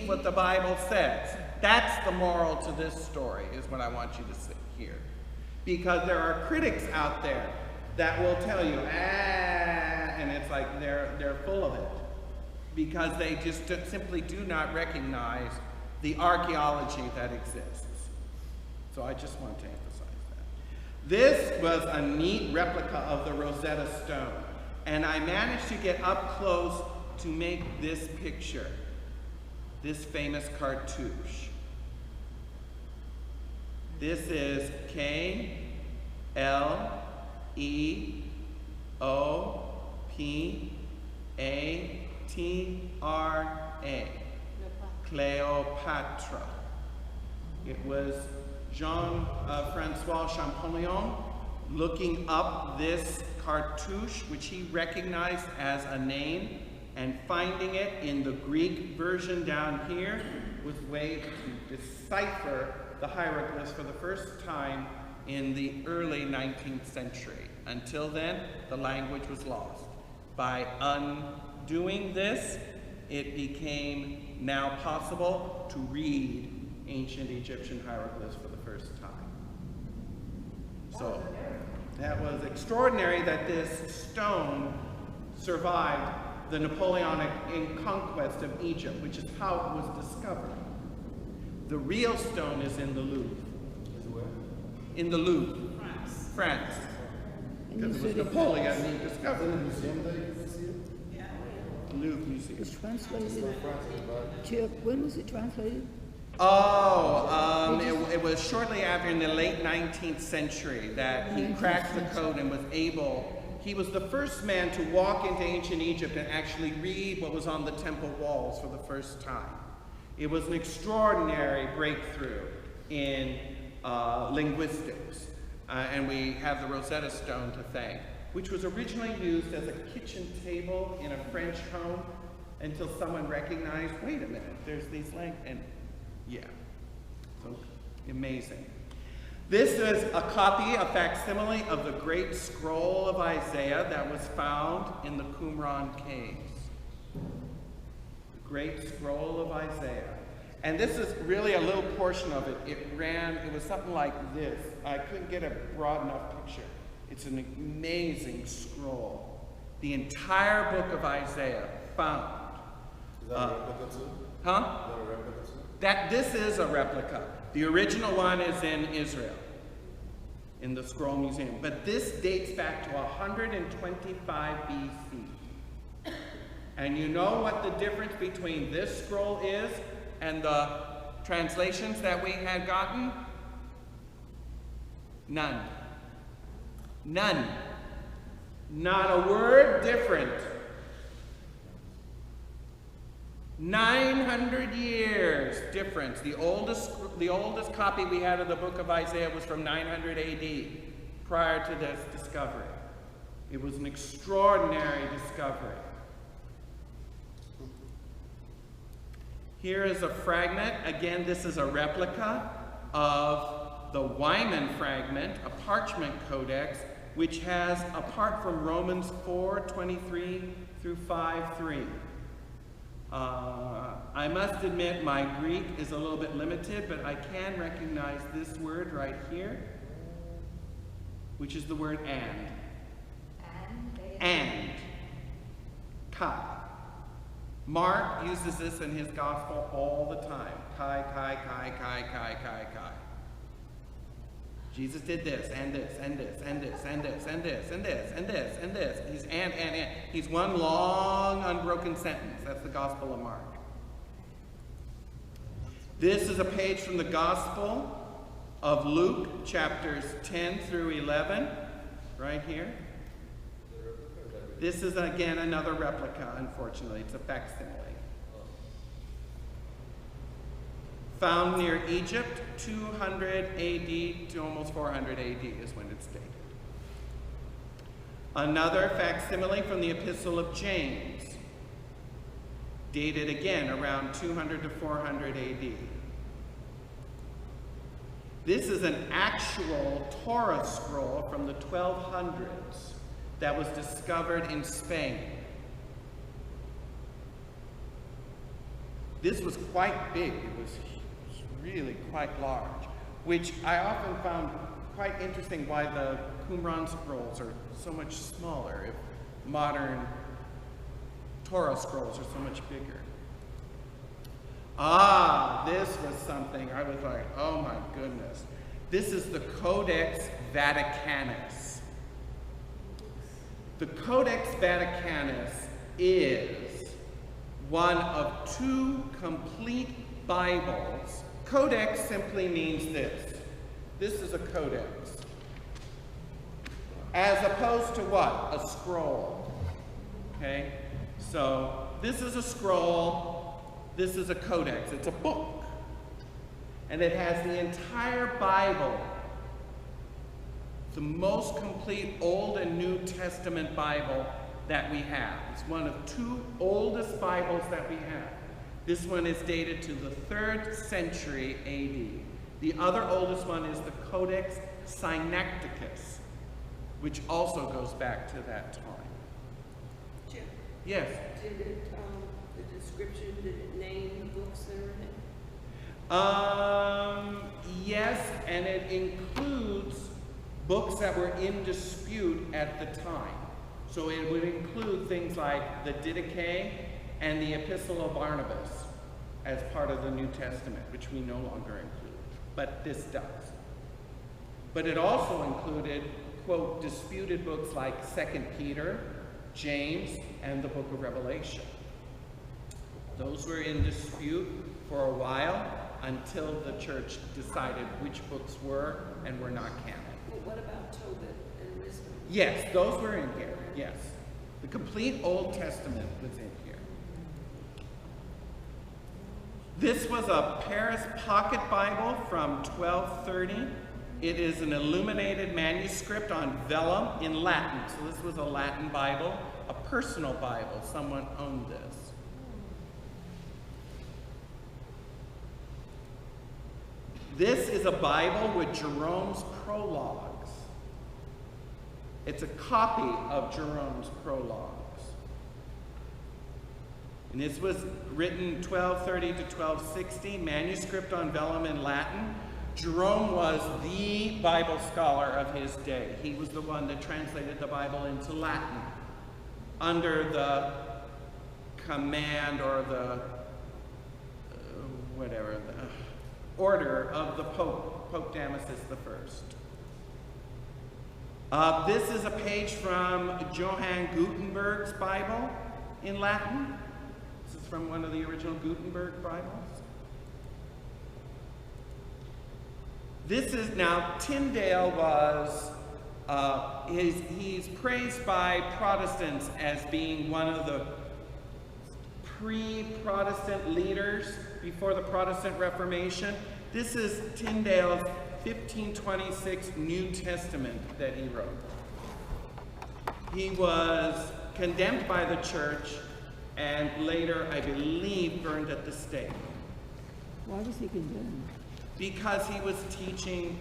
what the Bible says. That's the moral to this story, is what I want you to hear. Because there are critics out there that will tell you, and it's like they're full of it. Because they just simply do not recognize the archaeology that exists. So I just want to emphasize that. This was a neat replica of the Rosetta Stone. And I managed to get up close to make this picture, this famous cartouche. This is Kleopatra. Cleopatra. It was Jean-Francois Champollion looking up this cartouche, which he recognized as a name, and finding it in the Greek version down here was a way to decipher the hieroglyphs for the first time in the early 19th century. Until then, the language was lost. By undoing this, it became now possible to read ancient Egyptian hieroglyphs for the first time. So that was extraordinary that this stone survived the Napoleonic conquest of Egypt, which is how it was discovered. The real stone is in the Louvre. In the Louvre, France. Because it was Napoleon who discovered it. Louvre Museum. It was translated. When was it translated? It was shortly after, in the late 19th century, that he cracked the code and was able. He was the first man to walk into ancient Egypt and actually read what was on the temple walls for the first time. It was an extraordinary breakthrough in linguistics. And we have the Rosetta Stone to thank, which was originally used as a kitchen table in a French home until someone recognized, wait a minute, there's these and yeah, so amazing. This is a copy, a facsimile of the Great Scroll of Isaiah that was found in the Qumran caves. The Great Scroll of Isaiah. And this is really a little portion of it. It was something like this. I couldn't get a broad enough picture. It's an amazing scroll. The entire book of Isaiah found. Is that a replica too? Huh? Is that a replica too? This is a replica. The original one is in Israel, in the Scroll Museum. But this dates back to 125 BC. And you know what the difference between this scroll is and the translations that we had gotten? None. None. Not a word different. 900 years difference. The oldest copy we had of the book of Isaiah was from 900 AD, prior to this discovery. It was an extraordinary discovery. Here is a fragment. Again, this is a replica of the Wyman fragment, a parchment codex, which has, apart from Romans 4:23 through 5:3. I must admit my Greek is a little bit limited, but I can recognize this word right here, which is the word and. And. Kai. Mark uses this in his gospel all the time. Kai, kai, kai, kai, kai, kai, kai. Jesus did this, and this, and this, and this, and this, and this, and this, and this, and this. He's and. He's one long, unbroken sentence. That's the Gospel of Mark. This is a page from the Gospel of Luke, chapters 10 through 11, right here. This is, again, another replica, unfortunately. It's a facsimile. Found near Egypt, 200 AD to almost 400 AD is when it's dated. Another facsimile from the Epistle of James, dated again around 200 to 400 AD. This is an actual Torah scroll from the 1200s that was discovered in Spain. This was quite big. It was really quite large, which I often found quite interesting why the Qumran scrolls are so much smaller if modern Torah scrolls are so much bigger. Ah, this was something I was like, oh my goodness. This is the Codex Vaticanus. The Codex Vaticanus is one of two complete Bibles. Codex simply means this. This is a codex. As opposed to what? A scroll. Okay? So this is a scroll. This is a codex. It's a book. And it has the entire Bible. The most complete Old and New Testament Bible that we have. It's one of two oldest Bibles that we have. This one is dated to the 3rd century AD. The other oldest one is the Codex Sinaiticus, which also goes back to that time. Jim, Yes? did it, the description, did it name the books that are in it? Yes, and it includes books that were in dispute at the time. So it would include things like the Didache and the Epistle of Barnabas as part of the New Testament, which we no longer include, but this does. But it also included, quote, disputed books like 2 Peter, James, and the book of Revelation. Those were in dispute for a while until the church decided which books were and were not canon. Well, what about Tobit and Wisdom? Yes, those were in here, yes. The complete Old Testament was in here. This was a Paris Pocket Bible from 1230. It is an illuminated manuscript on vellum in Latin. So this was a Latin Bible, a personal Bible. Someone owned this. This is a Bible with Jerome's prologues. It's a copy of Jerome's prologues. And this was written 1230 to 1260, manuscript on vellum in Latin. Jerome was the Bible scholar of his day. He was the one that translated the Bible into Latin under the command or the order of the Pope, Pope Damasus I. This is a page from Johann Gutenberg's Bible in Latin. This is from one of the original Gutenberg Bibles. This is now, Tyndale was, he's praised by Protestants as being one of the pre-Protestant leaders before the Protestant Reformation. This is Tyndale's 1526 New Testament that he wrote. He was condemned by the church and later, I believe, burned at the stake. Why was he condemned? Because he was teaching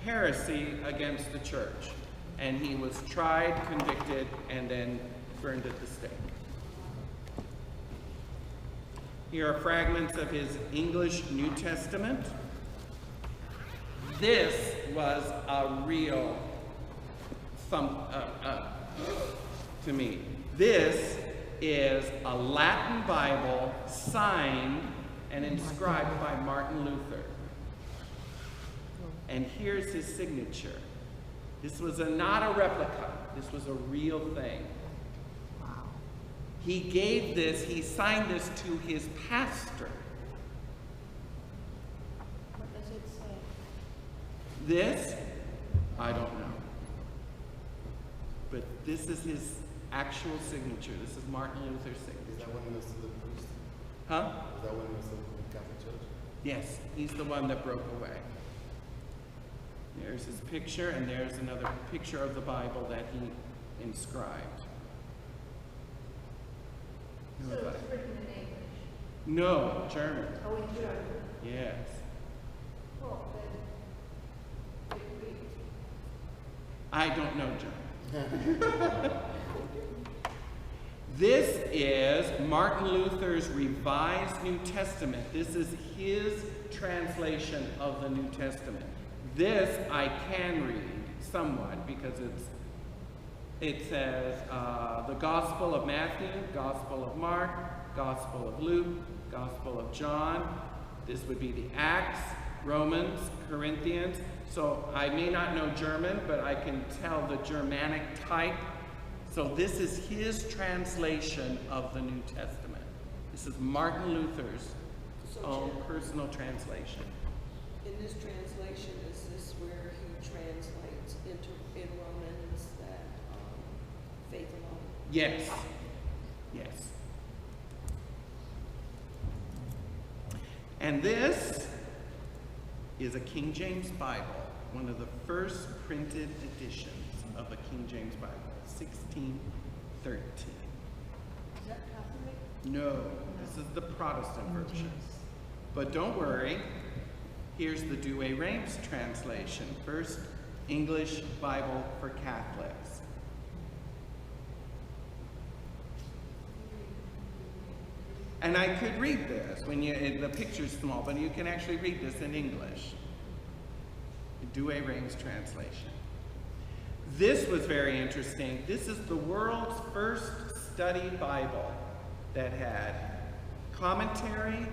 heresy against the church. And he was tried, convicted, and then burned at the stake. Here are fragments of his English New Testament. This was a real thump to me. This is a Latin Bible signed and inscribed by Martin Luther. And here's his signature. This was not a replica. This was a real thing. He gave this, he signed this to his pastor. What does it say? This, I don't know. But this is his actual signature. This is Martin Luther's Is signature. that when he was still a priest? Huh? Is that when he was still in the Catholic Church? Yes, he's the one that broke away. There's his picture, and there's another picture of the Bible that he inscribed. So it's written in English? No, German. Oh, in German? Yes. Well, then, it reads. I don't know German. This is Martin Luther's Revised New Testament. This is his translation of the New Testament. This I can read somewhat because it says the Gospel of Matthew, Gospel of Mark, Gospel of Luke, Gospel of John. This would be the Acts, Romans, Corinthians. So I may not know German, but I can tell the Germanic type. So this is his translation of the New Testament. This is Martin Luther's own personal translation. In this translation, is this where he translates in Romans that faith alone? Yes. Yes. And this is a King James Bible, one of the first printed editions of a King James Bible, 1613. Is that Catholic? No, this is the Protestant version. But don't worry, here's the Douay-Rheims translation, First English Bible for Catholics. And I could read this the picture's small, but you can actually read this in English. Douay-Rheims translation. This was very interesting. This is the world's first study Bible that had commentary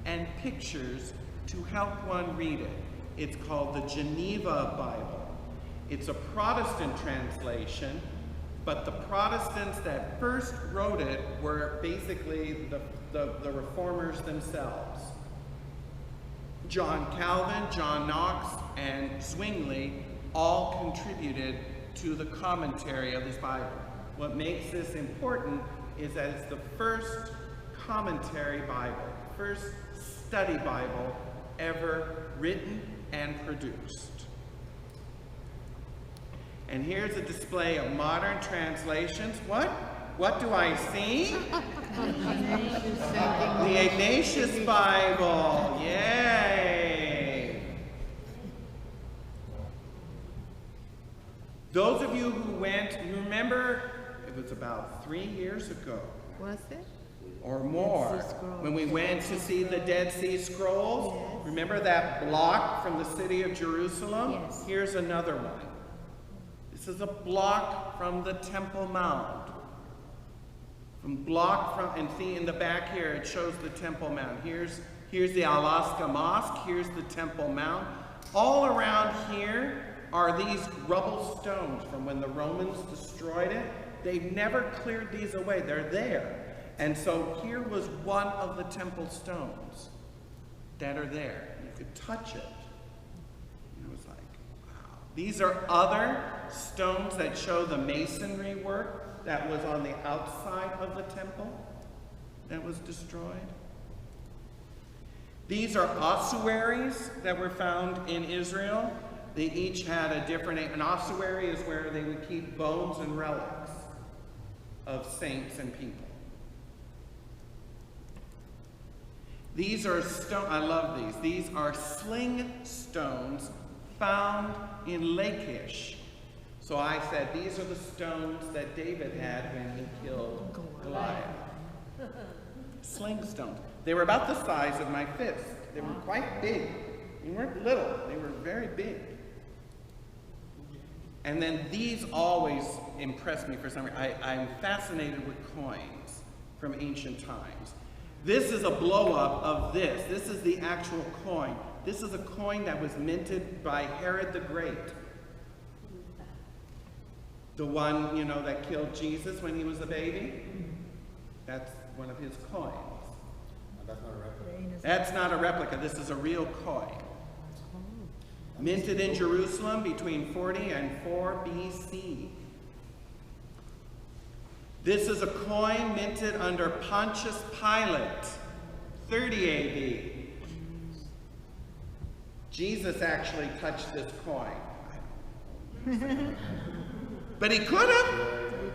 and pictures to help one read it. It's called the Geneva Bible. It's a Protestant translation, but the Protestants that first wrote it were basically the reformers themselves. John Calvin, John Knox, and Zwingli all contributed to the commentary of this Bible. What makes this important is that it's the first commentary Bible, first study Bible ever written and produced. And here's a display of modern translations. What do I see? The Ignatius Bible. Yay! Those of you who went, you remember, it was about 3 years ago. Was it? Or more, when we went to see the Dead Sea Scrolls. Yes. Remember that block from the city of Jerusalem? Yes. Here's another one. This is a block from the Temple Mount. And see in the back here, it shows the Temple Mount. Here's the Alaska Mosque, here's the Temple Mount. All around here are these rubble stones from when the Romans destroyed it. They've never cleared these away, they're there. And so here was one of the temple stones that are there. You could touch it. And it was like, wow. These are other stones that show the masonry work that was on the outside of the temple that was destroyed. These are ossuaries that were found in Israel. They each had a different name. An ossuary is where they would keep bones and relics of saints and people. These are I love these. These are sling stones found in Lachish. So I said, these are the stones that David had when he killed Goliath. Sling stones. They were about the size of my fist. They were quite big. They weren't little. They were very big. And then these always impress me for some reason. I'm fascinated with coins from ancient times. This is a blow-up of this. This is the actual coin. This is a coin that was minted by Herod the Great. The one, that killed Jesus when he was a baby. That's one of his coins. That's not a replica. That's not a replica. This is a real coin. Minted in Jerusalem between 40 and 4 BC. This is a coin minted under Pontius Pilate, 30 AD. Jesus actually touched this coin. But he could have.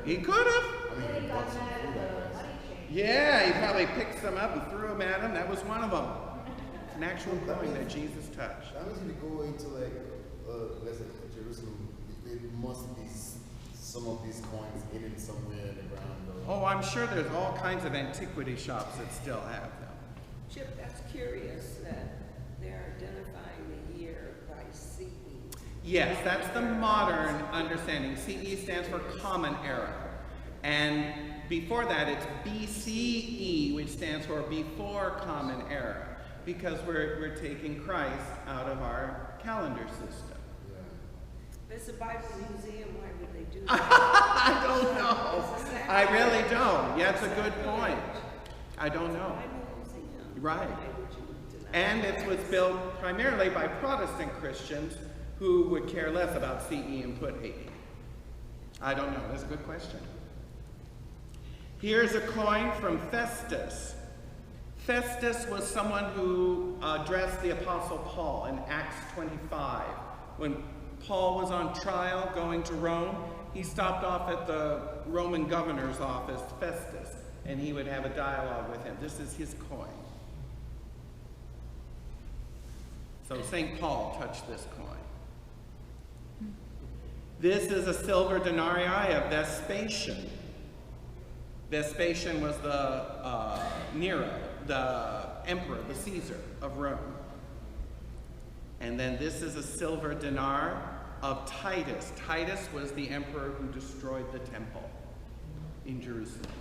He could have. Then he got mad at the money change. Yeah, he probably picked some up and threw them at him. That was one of them. It's an actual coin that Jesus touched. That means if you go into let's say Jerusalem, it must be some of these coins hidden somewhere in the ground? Oh, I'm sure there's all kinds of antiquity shops that still have them. Chip, that's curious that they're identifying the year by CE. Yes, that's the modern understanding. CE stands for Common Era. And before that, it's BCE, which stands for Before Common Era, because we're taking Christ out of our calendar system. If it's a Bible museum, why would they do that? I don't know. I really don't. Yeah, that's a good point. I don't know. Bible museum. Right. Why would you deny And it was built primarily by Protestant Christians who would care less about CE and put AD. I don't know. That's a good question. Here's a coin from Festus. Festus was someone who addressed the Apostle Paul in Acts 25. When Paul was on trial going to Rome, he stopped off at the Roman governor's office, Festus, and he would have a dialogue with him. This is his coin. So St. Paul touched this coin. This is a silver denarii of Vespasian. Vespasian was the Nero, the emperor, the Caesar of Rome. And then this is a silver dinar of Titus. Titus was the emperor who destroyed the temple in Jerusalem.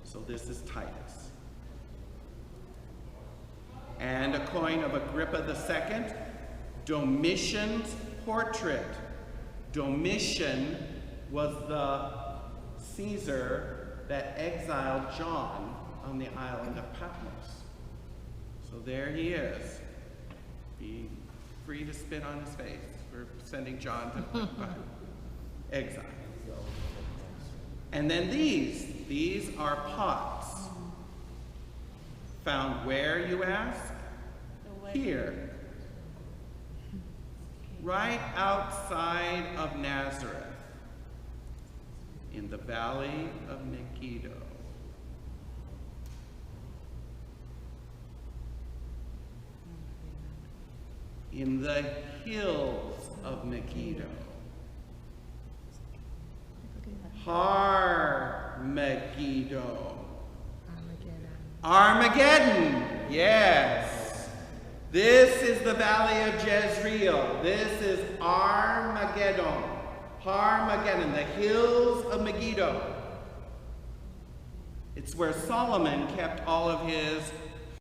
So this is Titus. And a coin of Agrippa II, Domitian's portrait. Domitian was the Caesar that exiled John on the island of Patmos. So there he is. Be free to spit on his face for sending John to exile. And then these are pots. Found where, you ask? Here. Right outside of Nazareth, in the valley of Megiddo. In the hills of Megiddo. Har Megiddo. Armageddon, yes. This is the valley of Jezreel. This is Armageddon. Armageddon, the hills of Megiddo. It's where Solomon kept all of his